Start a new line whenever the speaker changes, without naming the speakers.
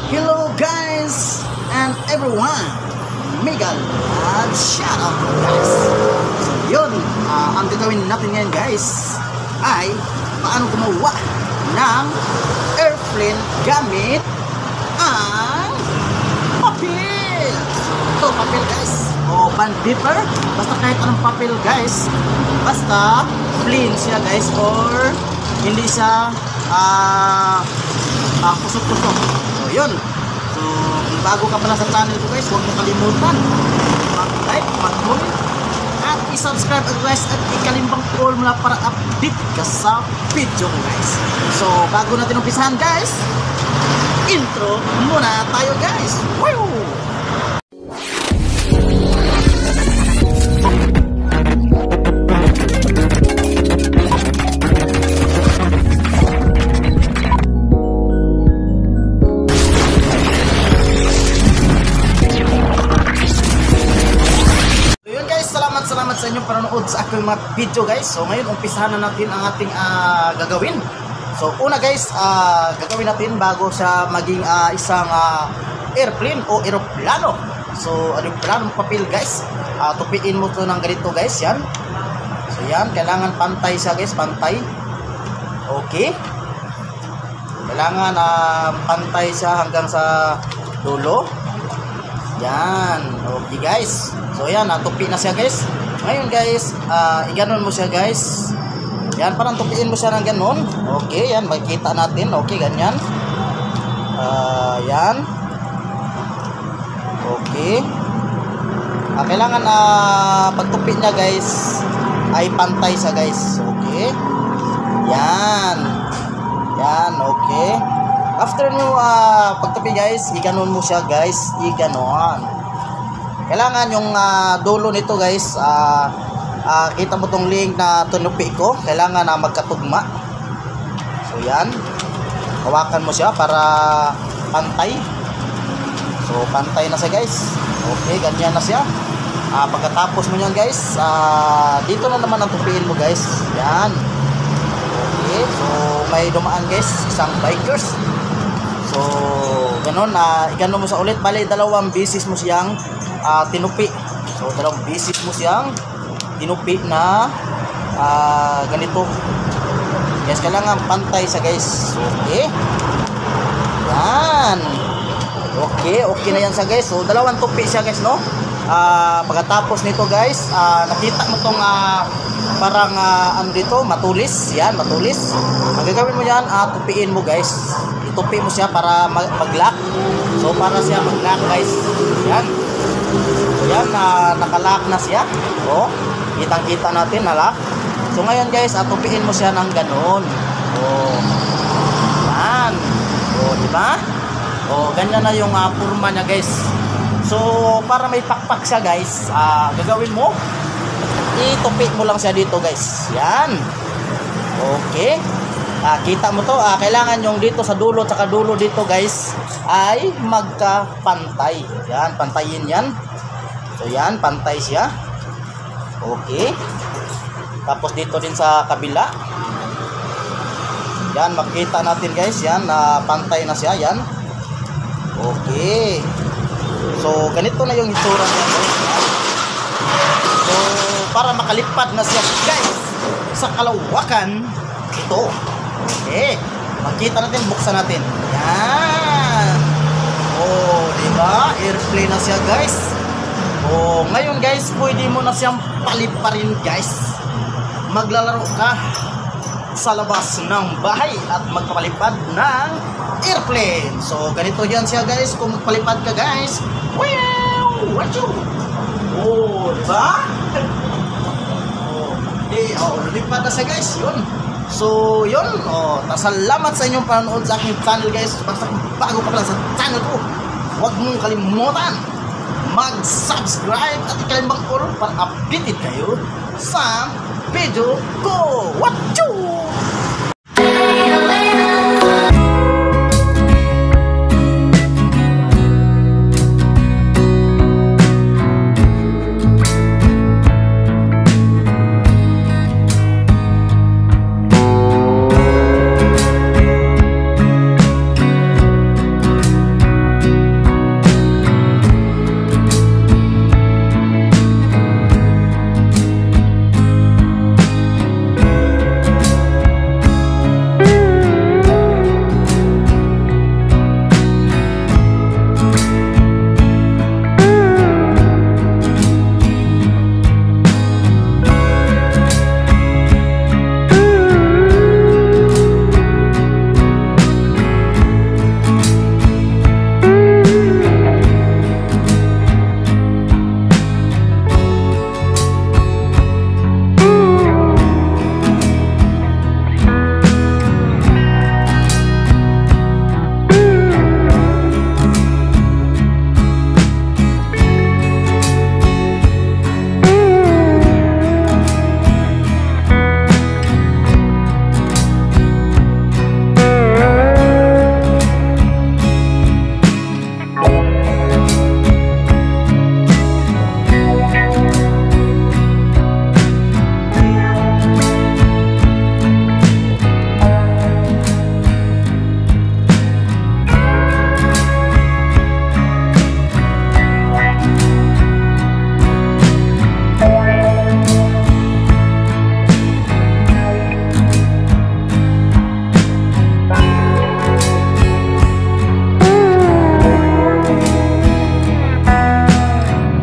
Hello guys and everyone, mega love shout out guys. So yun, ang gagawin natin ngayon guys ay paano gumawa ng airplane gamit ang papel. So papel guys, o band paper, basta kahit anong papel guys, basta plain siya guys or hindi siya kusot-kusot. So yun, so kung bago ka pala sa channel ko guys, huwag mo kalimutan mag-like, mag-comment at i-subscribe guys at ikalimbang all mula para update ka sa video ko guys. So bago natin umpisahan guys, intro muna tayo guys. Woo! Salamat sa inyong panonood sa aking mga video guys. So ngayon umpisahan na natin ang ating gagawin. So una guys, gagawin natin bago siya maging isang airplane o eroplano. So eroplanong papel guys, tupiin mo to ng ganito guys, yan. So yan, kailangan pantay siya guys, pantay. Okay, kailangan pantay siya hanggang sa dulo. Yan, okay guys. So yan, tupi na siya guys. Ngayon guys, iganon mo siya guys. Yan, parang tupiin mo siya ng ganon. Okay, yan, makikita natin. Okay, ganyan. Yan. Okay. Kailangan pagtupi niya guys ay pantay siya guys. Okay. Yan. Yan, okay. After mo pagtupi guys, iganon mo siya guys, iganon. Kailangan yung dulo nito guys, kita mo tong link na tunupi ko, kailangan magkatugma. So yan, hawakan mo siya para pantay. So pantay na siya guys. Okay, ganyan na siya. Pagkatapos mo yan guys, dito na naman ang tupiin mo guys. Yan. Okay, so may dumaan guys, isang bikers. So, ganun, igano mo sa ulit. Bali, dalawang beses mo siyang tinupi. So, dalawang beses mo siyang tinupi na ganito. Yes, kailangan pantay sa guys. Okay. Yan. Okay, okay na yan sa guys. So, dalawang tupi siya guys, no? Pagkatapos nito guys, nakita mo tong parang ano dito, matulis. Yan, matulis. Ang gagawin mo yan, tupiin mo guys. Itupi mo siya para mag-lock. So para siya mag-lock guys. Yan. So yan, naka-lock na siya. O, kitang-kita natin na lock. So ngayon guys, tupiin mo siya ng ganon. O, yan. O, diba? O, ganyan na yung forma niya guys. So para may pakpak siya guys, gagawin mo, itupi mo lang siya dito guys. Yan. Okay. Kita mo to, kailangan yung dito sa dulo at saka dulo dito guys ay magkapantay. Yan, pantayin yan. So yan, pantay siya. Okay. Tapos dito din sa kabila. Yan, makita natin guys. Yan, pantay na siya. Yan. Okay. So ganito na yung itsura niya guys. So para makalipad na siya guys sa kalawakan ito. Okay, makita natin, buksan natin. Yan. Oh, diba? Airplane na siya guys. Oh, ngayon guys, pwede mo na siyang paliparin guys. Maglalaro ka sa labas ng bahay at magpapalipad ng airplane. So, ganito yan siya guys. Kung magpalipad ka guys. Wow! What you? Oh, diba? Oh, lipad na siya guys. Yun. So, yun. Oh, salamat sa inyong panonood sa aking channel guys. Basta bago ka pala sa channel ko, huwag mong kalimutan mag-subscribe at ikalimbang all para updated kayo sa video ko. What?